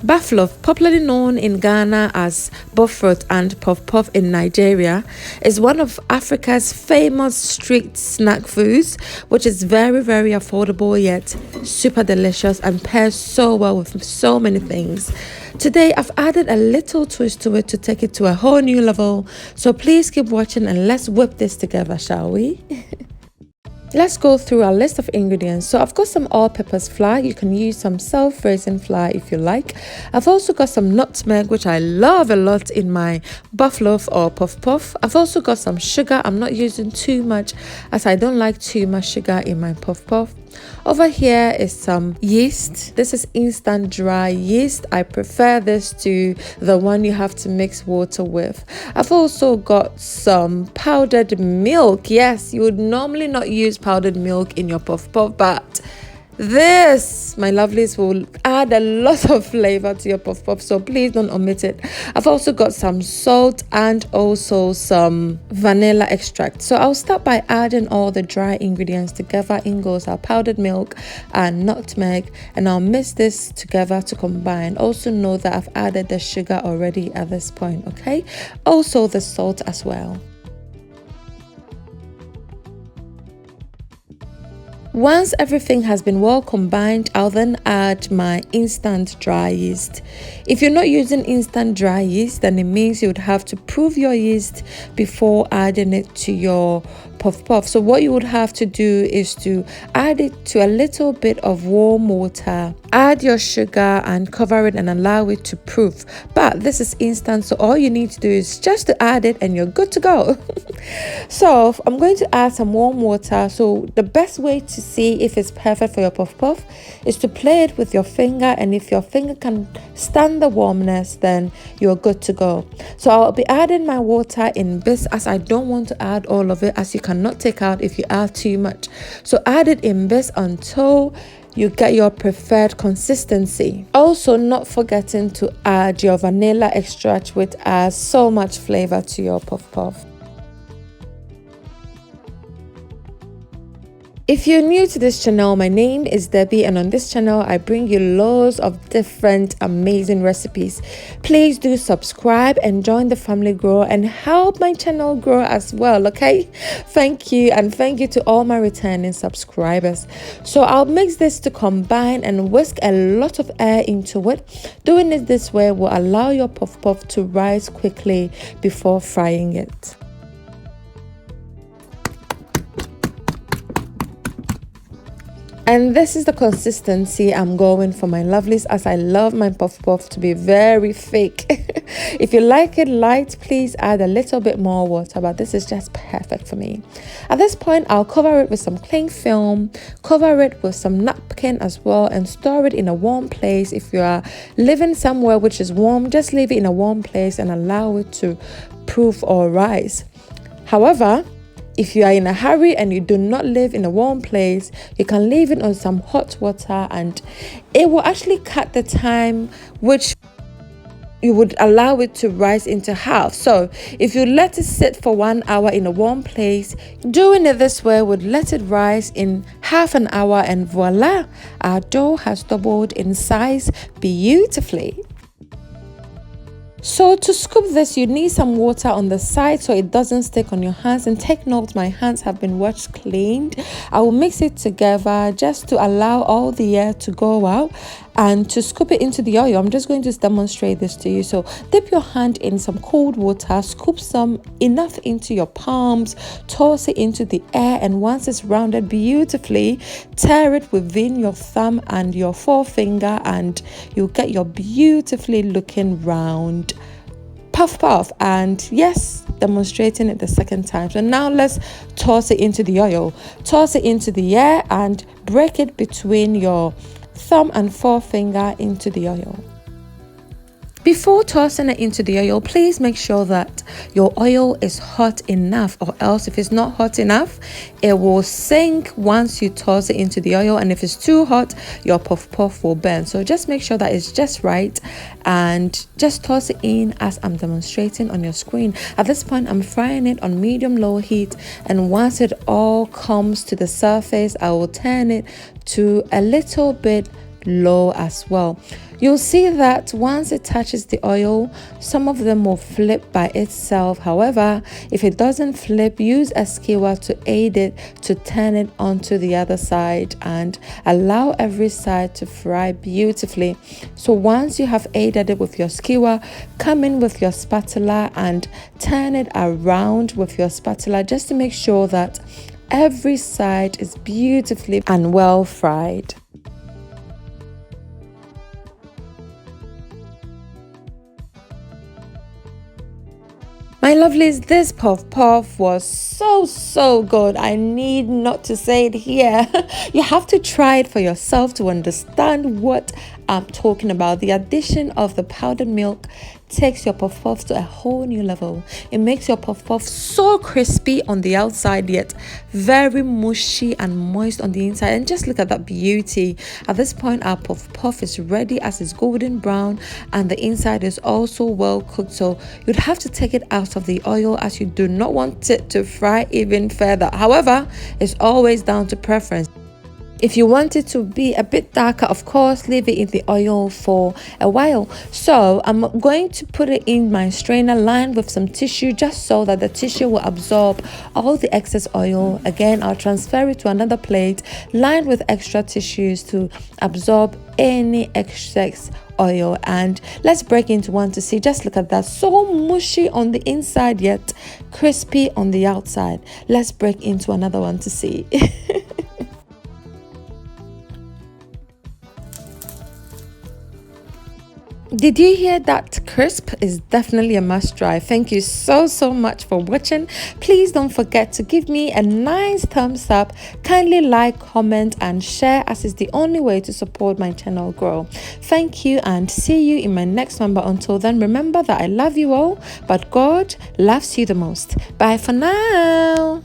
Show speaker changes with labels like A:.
A: Bofrot, popularly known in Ghana as Bofrot and Puffpuff in Nigeria, is one of Africa's famous street snack foods, which is very, very affordable yet super delicious and pairs so well with so many things. Today, I've added a little twist to it to take it to a whole new level. So please keep watching and let's whip this together, shall we? Let's go through our list of ingredients. So I've got some all-purpose flour. You can use some self-raising flour if you like. I've also got some nutmeg, which I love a lot in my Bofrot or Puffpuff. I've also got some sugar. I'm not using too much as I don't like too much sugar in my Puffpuff. Over here is some yeast. This is instant dry yeast. I prefer this to the one you have to mix water with. I've also got some powdered milk. Yes, you would normally not use powdered milk in your Puffpuff, but this, my lovelies, will add a lot of flavor to your Puffpuff, so please don't omit it. I've also got some salt and also some vanilla extract. So I'll start by adding all the dry ingredients together. In goes our powdered milk and nutmeg, and I'll mix this together to combine. Also know that I've added the sugar already at this point, okay? Also the salt as well. Once everything has been well combined, I'll then add my instant dry yeast. If you're not using instant dry yeast, then it means you would have to proof your yeast before adding it to your Puffpuff. So what you would have to do is to add it to a little bit of warm water, add your sugar and cover it and allow it to proof. But this is instant, so all you need to do is just to add it and you're good to go. So I'm going to add some warm water. So the best way to see if it's perfect for your Puffpuff is to play it with your finger, and if your finger can stand the warmness, then you're good to go. So I'll be adding my water in bits as I don't want to add all of it, as you cannot take out if you add too much. So add it in bits until you get your preferred consistency. Also, not forgetting to add your vanilla extract, which adds so much flavor to your Puffpuff. If you're new to this channel, my name is Debbie, and on this channel I bring you loads of different amazing recipes. Please do subscribe and join the family grow and help my channel grow as well, okay? Thank you, and thank you to all my returning subscribers. So I'll mix this to combine and whisk a lot of air into it. Doing it this way will allow your Puffpuff to rise quickly before frying it. And this is the consistency I'm going for, my lovelies, as I love my Puffpuff to be very thick. If you like it light, please add a little bit more water, but this is just perfect for me. At this point, I'll cover it with some cling film, cover it with some napkin as well, and store it in a warm place. If you are living somewhere which is warm, just leave it in a warm place and allow it to proof or rise. However, if you are in a hurry and you do not live in a warm place, you can leave it on some hot water and it will actually cut the time which you would allow it to rise into half. So if you let it sit for 1 hour in a warm place, doing it this way would let it rise in half an hour, and voila, our dough has doubled in size beautifully. So to scoop this, you need some water on the side so it doesn't stick on your hands. And take note, my hands have been washed cleaned. I will mix it together just to allow all the air to go out. And to scoop it into the oil, I'm just going to demonstrate this to you. So dip your hand in some cold water, scoop some enough into your palms, toss it into the air, and once it's rounded beautifully, tear it within your thumb and your forefinger, and you'll get your beautifully looking round Puffpuff. And yes, demonstrating it the second time. So now let's toss it into the oil, toss it into the air, and break it between your thumb and forefinger into the oil. Before tossing it into the oil, please make sure that your oil is hot enough, or else if it's not hot enough, it will sink once you toss it into the oil, and if it's too hot, your Puffpuff will burn. So just make sure that it's just right and just toss it in as I'm demonstrating on your screen. At this point, I'm frying it on medium-low heat, and once it all comes to the surface, I will turn it to a little bit low as well. You'll see that once it touches the oil, some of them will flip by itself. However, if it doesn't flip, use a skewer to aid it to turn it onto the other side and allow every side to fry beautifully. So once you have aided it with your skewer, come in with your spatula and turn it around with your spatula just to make sure that every side is beautifully and well fried. My lovelies, this puff puff was so good. I need not to say it here. You have to try it for yourself to understand what I'm talking about. The addition of the powdered milk takes your puff puff to a whole new level. It makes your puff puff so crispy on the outside, yet very mushy and moist on the inside. And just look at that beauty. At this point, our puff puff is ready as it's golden brown and the inside is also well cooked. So you'd have to take it out of the oil as you do not want it to fry even further. However, it's always down to preference. If you want it to be a bit darker, of course, leave it in the oil for a while. So I'm going to put it in my strainer lined with some tissue, just so that the tissue will absorb all the excess oil. Again, I'll transfer it to another plate lined with extra tissues to absorb any excess oil. And let's break into one to see. Just look at that, so mushy on the inside yet crispy on the outside. Let's break into another one to see. Did you hear that? Crisp is definitely a must try. Thank you so much for watching. Please don't forget to give me a nice thumbs up. Kindly like, comment and share, as is the only way to support my channel grow. Thank you and see you in my next one. But until then, remember that I love you all, but God loves you the most. Bye for now.